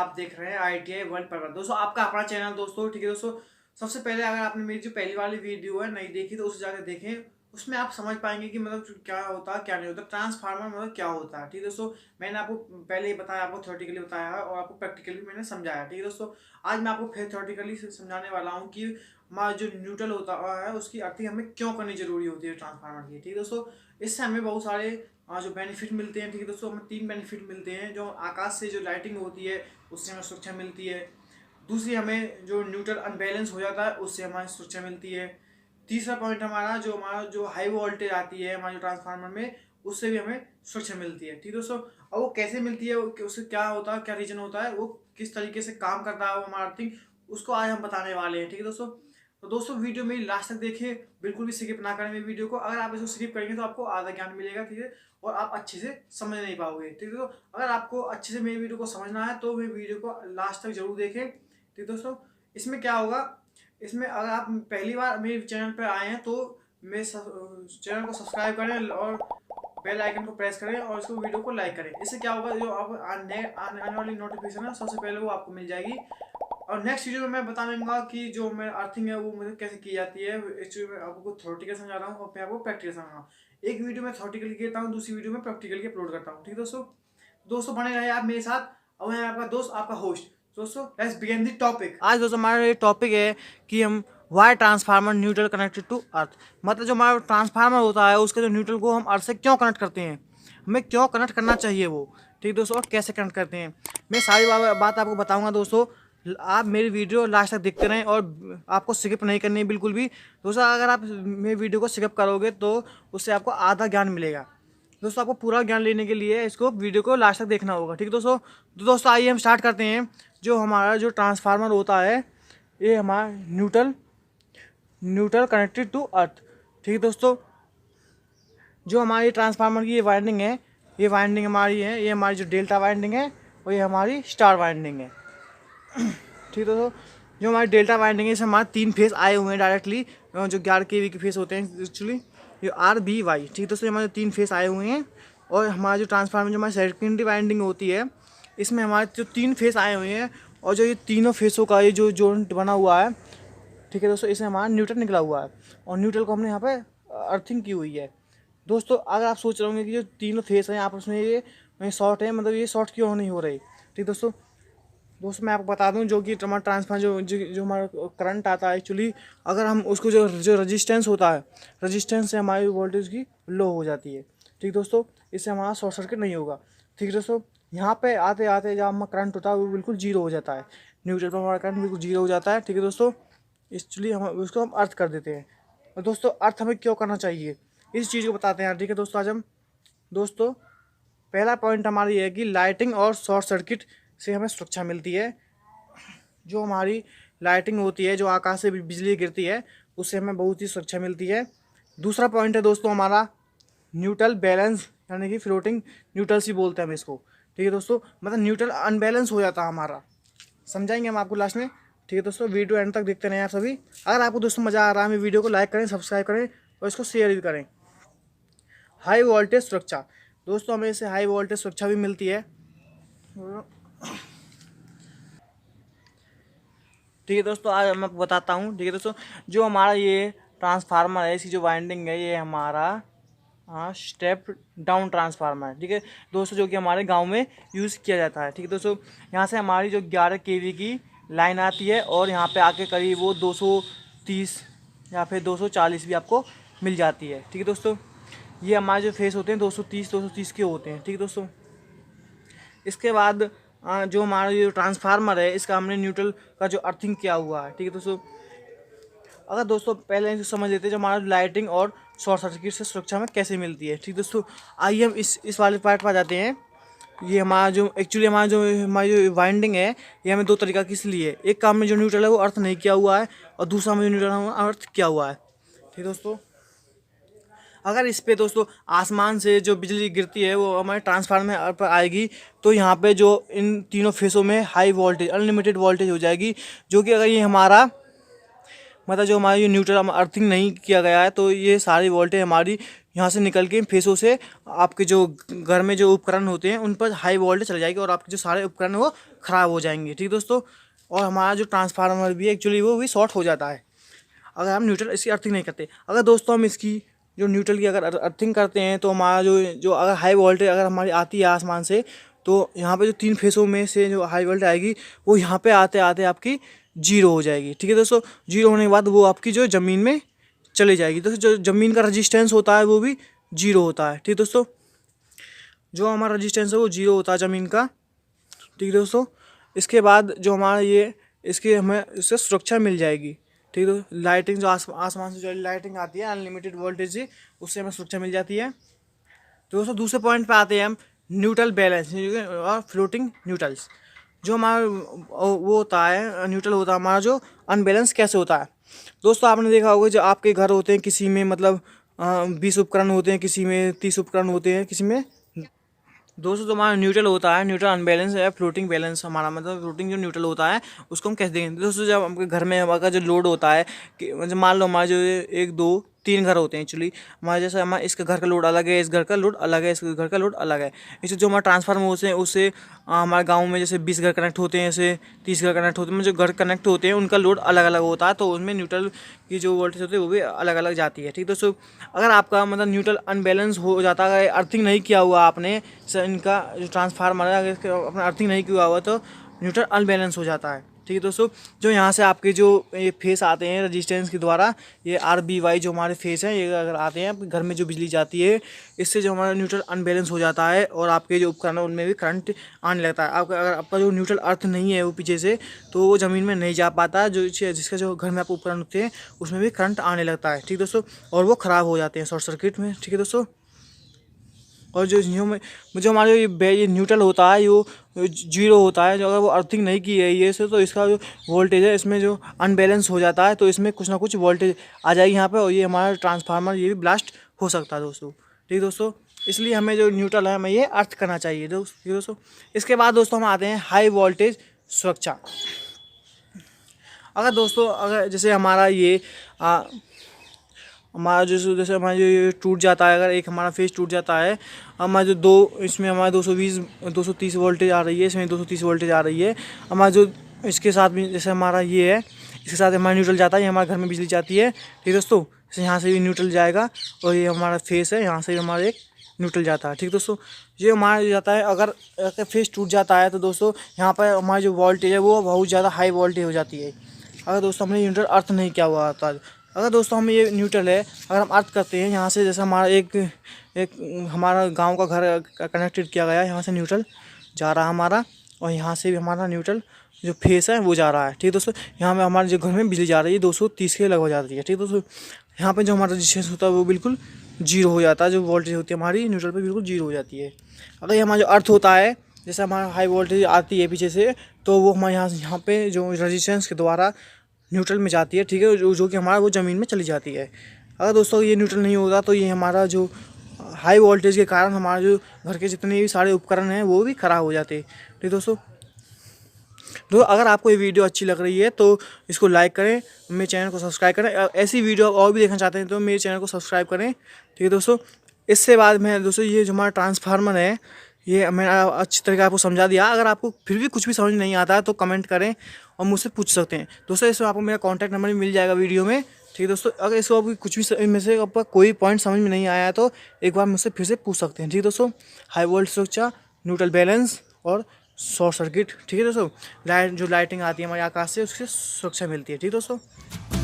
आप देख रहे हैं ITI वर्ल्ड पर। दोस्तों आपका अपना चैनल दोस्तों, ठीक है दोस्तों। सबसे पहले अगर आपने मेरी जो पहली वाली वीडियो है नहीं देखी तो उसे जाकर देखें। उसमें आप समझ पाएंगे कि मतलब क्या होता है क्या नहीं होता, ट्रांसफार्मर मतलब क्या होता है। ठीक है दोस्तों, मैंने आपको पहले ही बताया, आपको थ्योरेटिकली बताया है और आपको प्रैक्टिकली मैंने समझाया। ठीक है दोस्तों, आज मैं आपको फिर थ्योरेटिकली समझाने वाला हूँ कि हमारा जो न्यूट्रल होता है उसकी अर्थिंग हमें क्यों करनी जरूरी होती है ट्रांसफार्मर की। ठीक है दोस्तों, इससे हमें बहुत सारे जो बेनिफिट मिलते हैं। ठीक है दोस्तों, हमें 3 बेनिफिट मिलते हैं। जो आकाश से जो लाइटिंग होती है उससे हमें सुरक्षा मिलती है। दूसरी, हमें जो न्यूट्रल अनबैलेंस हो जाता है उससे हमारी सुरक्षा मिलती है। तीसरा पॉइंट, हमारा जो हाई वोल्टेज आती है हमारे ट्रांसफार्मर में, उससे भी हमें सुरक्षा मिलती है। ठीक है दोस्तों, अब वो कैसे मिलती है, उससे क्या होता है, क्या रीजन होता है, वो किस तरीके से काम करता है वो हमारा थिंग, उसको आज हम बताने वाले हैं। ठीक है दोस्तों, तो दोस्तों वीडियो मेरी लास्ट तक देखिए, बिल्कुल भी स्किप ना करें मेरी वीडियो को। अगर आप इसको स्किप करेंगे तो आपको आधा ज्ञान मिलेगा, ठीक है, और आप अच्छे से समझ नहीं पाओगे। ठीक है, तो अगर आपको अच्छे से मेरी वीडियो को समझना है तो मेरी वीडियो को लास्ट तक जरूर देखें। ठीक है दोस्तों, इसमें क्या होगा, इसमें अगर आप पहली बार मेरे चैनल पर आए हैं तो मेरे चैनल को सब्सक्राइब करें और बेल आइकन को प्रेस करें और इसको वीडियो को लाइक करें। इससे क्या होगा, जो आप आने वाली नोटिफिकेशन है सबसे पहले वो आपको मिल जाएगी। और नेक्स्ट वीडियो में मैं बताऊंगा कि जो मेरा अर्थिंग है वो मुझे कैसे की जाती है। एक्चुअली मैं आपको थ्योरेटिकल समझा रहा हूँ और मैं आपको प्रैक्टिकल समझा रहा हूँ। एक वीडियो में थ्योरेटिकल करता हूँ, दूसरी वीडियो में प्रैक्टिकल अपलोड करता हूँ। ठीक है दोस्तों, बने रहे आप मेरे साथ। और मैं आपका दोस्त, आपका होस्ट। दोस्तों लेट्स बिगिन द टॉपिक। आज दोस्तों हमारा ये टॉपिक है कि हम why transformer neutral connected to earth, मतलब जो हमारा ट्रांसफार्मर होता है उसके जो न्यूट्रल को हम अर्थ से क्यों कनेक्ट करते हैं, हमें क्यों कनेक्ट करना चाहिए वो। ठीक है दोस्तों, और कैसे कनेक्ट करते हैं मैं सारी बात आपको बताऊंगा। दोस्तों आप मेरी वीडियो लास्ट तक देखते रहें और आपको स्किप नहीं करनी है बिल्कुल भी। दोस्तों अगर आप मेरी वीडियो को स्किप करोगे तो उससे आपको आधा ज्ञान मिलेगा। दोस्तों आपको पूरा ज्ञान लेने के लिए इसको वीडियो को लास्ट तक देखना होगा। ठीक है दोस्तों, तो दोस्तों आइए हम स्टार्ट करते हैं। जो हमारा जो ट्रांसफार्मर होता है ये हमारा न्यूट्रल कनेक्टेड टू अर्थ। ठीक है दोस्तों, जो हमारी ट्रांसफार्मर की ये वाइंडिंग है, ये वाइंडिंग हमारी है, ये हमारी जो डेल्टा वाइंडिंग है और ये हमारी स्टार वाइंडिंग है। ठीक है दोस्तों, जो हमारी डेल्टा वाइंडिंग है इसमें हमारे 3 फेस आए हुए हैं डायरेक्टली, जो 11 kV के फेस होते हैं एक्चुअली, ये RBY। ठीक है दोस्तों, हमारे 3 फेस आए हुए हैं। और हमारा जो ट्रांसफार्मर जो हमारी सेकेंडरी वाइंडिंग होती है इसमें हमारे जो 3 फेस आए हुए हैं और जो ये तीनों फेसों का ये जो जॉइंट बना हुआ है, ठीक है दोस्तों, इसमें हमारा न्यूट्रल निकला हुआ है और न्यूट्रल को हमने यहाँ पे अर्थिंग की हुई है। दोस्तों अगर आप सोच रहे होंगे कि जो तीनों फेस हैं आपस में ये शॉर्ट है, मतलब ये शॉर्ट क्यों नहीं हो रही। ठीक दोस्तों, मैं आपको बता दूं जो कि हमारा ट्रांसफार्मर जो हमारा करंट आता है एक्चुअली, अगर हम उसको जो रेजिस्टेंस होता है, रेजिस्टेंस से हमारी वोल्टेज की लो हो जाती है। ठीक दोस्तों, इससे हमारा शॉर्ट सर्किट नहीं होगा। ठीक दोस्तों, यहाँ पे आते आते जब हमारा करंट होता है वो बिल्कुल जीरो हो जाता है, न्यूट्रल पर हमारा करंट बिल्कुल जीरो हो जाता है। ठीक है दोस्तों, एक्चुअली हम उसको अर्थ कर देते हैं। और दोस्तों अर्थ हमें क्यों करना चाहिए इस चीज़ को बताते हैं। ठीक है दोस्तों, आज हम दोस्तों पहला पॉइंट हमारा ये है कि लाइटिंग और शॉर्ट सर्किट से हमें सुरक्षा मिलती है। जो हमारी लाइटिंग होती है, जो आकाश से बिजली गिरती है, उससे हमें बहुत ही सुरक्षा मिलती है। दूसरा पॉइंट है दोस्तों हमारा न्यूट्रल बैलेंस, यानी कि फ्लोटिंग न्यूट्रल सी बोलते हैं हम इसको। ठीक है दोस्तों, मतलब न्यूट्रल अनबैलेंस हो जाता है हमारा, समझाएंगे हम आपको लास्ट में। ठीक है दोस्तों, वीडियो एंड तक देखते रहें आप सभी। अगर आपको दोस्तों मज़ा आ रहा है, वीडियो को लाइक करें, सब्सक्राइब करें और इसको शेयर भी करें। हाई वोल्टेज सुरक्षा, दोस्तों हमें इससे हाई वोल्टेज सुरक्षा भी मिलती है। ठीक है दोस्तों, आज मैं आपको बताता हूँ। ठीक है दोस्तों, जो हमारा ये ट्रांसफार्मर है, इसकी जो वाइंडिंग है, ये हमारा स्टेप डाउन ट्रांसफार्मर है। ठीक है दोस्तों, जो कि हमारे गांव में यूज़ किया जाता है। ठीक है दोस्तों, यहाँ से हमारी जो 11 kV की लाइन आती है और यहाँ पे आके करीब वो 230 या फिर 240 भी आपको मिल जाती है। ठीक है दोस्तों, ये हमारे जो फेस होते हैं 230 के होते हैं। ठीक है दोस्तों, इसके बाद जो हमारा ये ट्रांसफार्मर है इसका हमने न्यूट्रल का जो अर्थिंग किया हुआ है। ठीक है दोस्तों, अगर दोस्तों पहले समझ लेते हैं जो हमारा लाइटिंग और शॉर्ट सर्किट से सुरक्षा हमें कैसे मिलती है। ठीक दोस्तों, आइए हम इस वाले पार्ट पर आ जाते हैं। ये हमारा जो एक्चुअली हमारी जो वाइंडिंग है ये हमें 2 तरीका की इसलिए, एक काम में जो न्यूट्रल है वो अर्थ नहीं किया हुआ है और दूसरा में जो न्यूट्रल है अर्थ किया हुआ है। ठीक दोस्तों, अगर इस पे दोस्तों आसमान से जो बिजली गिरती है वो हमारे ट्रांसफार्मर पर आएगी तो यहाँ पे जो इन तीनों फेसों में हाई वोल्टेज, अनलिमिटेड वोल्टेज हो जाएगी। जो कि अगर ये हमारा मतलब जो हमारी न्यूट्रल अर्थिंग नहीं किया गया है तो ये सारी वोल्टेज हमारी यहाँ से निकल के फेसों से आपके जो घर में जो उपकरण होते हैं उन पर हाई वोल्टेज चले जाएगी और आपके जो सारे उपकरण वो ख़राब हो जाएंगे, ठीक दोस्तों। और हमारा जो ट्रांसफार्मर भी एक्चुअली वो भी शॉर्ट हो जाता है अगर हम न्यूट्रल इसकी अर्थिंग नहीं करते। अगर दोस्तों हम इसकी जो न्यूट्रल की अगर अर्थिंग करते हैं तो हमारा जो जो अगर हाई वोल्टेज अगर हमारी आती है आसमान से, तो यहाँ पे जो 3 फेसों में से जो हाई वोल्टेज आएगी वो यहाँ पे आते आते आपकी जीरो हो जाएगी, ठीक है दोस्तों। जीरो होने के बाद वो आपकी जो ज़मीन में चली जाएगी। तो जो ज़मीन का रजिस्टेंस होता है वो भी जीरो होता है, ठीक दोस्तों। जो हमारा रजिस्टेंस है वो जीरो होता है ज़मीन का, ठीक है दोस्तों। इसके बाद जो हमारा ये इसकी हमें इससे सुरक्षा मिल जाएगी, ठीक है। लाइटिंग जो आसमान से जो लाइटिंग आती है अनलिमिटेड वोल्टेज से, उससे हमें सुरक्षा मिल जाती है। तो दोस्तों दूसरे पॉइंट पे आते हैं हम, न्यूट्रल बैलेंस और फ्लोटिंग न्यूट्रल्स। जो हमारा वो होता है न्यूट्रल होता है हमारा जो अनबैलेंस कैसे होता है। दोस्तों आपने देखा होगा जो आपके घर होते हैं किसी में मतलब 20 उपकरण होते हैं, किसी में 30 उपकरण होते हैं, किसी में दोस्तों जो हमारा न्यूट्रल होता है, न्यूट्रल अनबैलेंस है, फ्लोटिंग बैलेंस हमारा मतलब फ्लोटिंग जो न्यूट्रल होता है उसको हम कैसे देखेंगे। दोस्तों जब आपके घर में अगर जो लोड होता है कि मतलब मान लो हमारे जो 1 2 3 घर होते हैं एक्चुअली हमारे, जैसे हमारे इसका घर का लोड अलग है, इस घर का लोड अलग है, इस घर का लोड अलग है। इससे जो हमारा ट्रांसफार्मर होते हैं उससे हमारे गाँव में जैसे 20 घर कनेक्ट होते हैं, ऐसे 30 घर कनेक्ट होते हैं, जो घर कनेक्ट होते हैं उनका लोड अलग अलग होता है, तो उसमें न्यूट्रल की जो वोल्टेज होती है वो भी अलग अलग जाती है, ठीक दोस्तों। अगर आपका मतलब न्यूट्रल अनबैलेंस हो जाता है, अर्थिंग नहीं किया हुआ आपने इनका जो ट्रांसफार्मर है अगर अपना अर्थिंग नहीं किया हुआ तो न्यूट्रल अनबैलेंस हो जाता है, ठीक है दोस्तों। जो यहाँ से आपके जो ये फेस आते हैं रजिस्टेंस के द्वारा, ये RBY जो हमारे फेस हैं ये अगर आते हैं आपके घर में जो बिजली जाती है, इससे जो हमारा न्यूट्रल अनबैलेंस हो जाता है और आपके जो उपकरण है उनमें भी करंट आने लगता है। आपका अगर आपका जो न्यूट्रल अर्थ नहीं है वो पीछे से, तो वो ज़मीन में नहीं जा पाता, जो जिसका जो घर में आप उपकरण होते हैं उसमें भी करंट आने लगता है, ठीक दोस्तों, और वो ख़राब हो जाते हैं शॉर्ट सर्किट में, ठीक है दोस्तों। और जो हमारे ये न्यूट्रल होता है वो जीरो होता है, जो अगर वो अर्थिंग नहीं की है ये से, तो इसका जो वोल्टेज है इसमें जो अनबैलेंस हो जाता है, तो इसमें कुछ ना कुछ वोल्टेज आ जाएगी यहाँ पे और ये हमारा ट्रांसफार्मर ये भी ब्लास्ट हो सकता है दोस्तों, ठीक दोस्तों। इसलिए हमें जो न्यूट्रल है हमें ये अर्थ करना चाहिए दोस्तों। इसके बाद दोस्तों हम आते हैं हाई वोल्टेज सुरक्षा। अगर दोस्तों अगर जैसे हमारा ये हमारा जैसे हमारा जो ये टूट जाता है, अगर एक हमारा फेज टूट जाता है, हमारा जो इसमें हमारा 230 वोल्टेज आ रही है, इसमें 230 वोल्टेज आ रही है, हमारा जो इसके साथ भी जैसे हमारा ये है इसके साथ हमारा न्यूट्रल जाता है, ये हमारे घर में बिजली जाती है, ठीक दोस्तों। जैसे यहाँ से भी न्यूट्रल जाएगा और ये हमारा फेस है, यहाँ से भी हमारा एक न्यूट्रल जाता है, ठीक दोस्तों। ये हमारा जाता है अगर फेस टूट जाता है तो दोस्तों यहाँ पर हमारी जो वोल्टेज है वो बहुत ज़्यादा हाई वोल्टेज हो जाती है, अगर दोस्तों हमने न्यूट्रल अर्थ नहीं किया हुआ था। अगर दोस्तों हम ये न्यूट्रल है अगर हम अर्थ करते हैं यहाँ से, जैसे हमारा एक हमारा गांव का घर कनेक्टेड किया गया है, यहाँ से न्यूट्रल जा रहा है हमारा और यहाँ से भी हमारा न्यूट्रल जो फेस है वो जा रहा है, ठीक दोस्तों। यहाँ पे हमारे जो घर में बिजली जा रही है 230 के लगभग जाती है, ठीक दोस्तों। यहाँ पे जो हमारा रजिस्टेंस होता है वो बिल्कुल जीरो हो जाता है, जो वोल्टेज होती है हमारी न्यूट्रल पर बिल्कुल जीरो हो जाती है। अगर ये हमारा जो अर्थ होता है जैसे हमारा हाई वोल्टेज आती है पीछे से, तो वो हमारे यहाँ पे जो रजिस्टेंस के द्वारा न्यूट्रल में जाती है, ठीक है, जो कि हमारा वो ज़मीन में चली जाती है। अगर दोस्तों ये न्यूट्रल नहीं होगा तो ये हमारा जो हाई वोल्टेज के कारण हमारे जो घर के जितने भी सारे उपकरण हैं वो भी ख़राब हो जाते हैं, ठीक दोस्तों। तो अगर आपको ये वीडियो अच्छी लग रही है तो इसको लाइक करें, मेरे चैनल को सब्सक्राइब करें, ऐसी वीडियो और भी देखना चाहते हैं तो मेरे चैनल को सब्सक्राइब करें, ठीक है दोस्तों। इससे बाद में दोस्तों ये जो हमारा ट्रांसफार्मर है ये मैंने अच्छी तरीके आपको समझा दिया। अगर आपको फिर भी कुछ भी समझ नहीं आता है तो कमेंट करें और मुझसे पूछ सकते हैं दोस्तों। इसमें आपको मेरा कॉन्टैक्ट नंबर भी मिल जाएगा वीडियो में, ठीक है दोस्तों। अगर इसको आपको कुछ भी में से आपका कोई पॉइंट समझ में नहीं आया तो एक बार मुझसे फिर से पूछ सकते हैं, ठीक है दोस्तों। हाई वोल्टेज सुरक्षा, न्यूट्रल बैलेंस और शॉर्ट सर्किट, ठीक है दोस्तों। लाइटिंग आती है हमारे आकाश से उससे सुरक्षा मिलती है, ठीक है दोस्तों।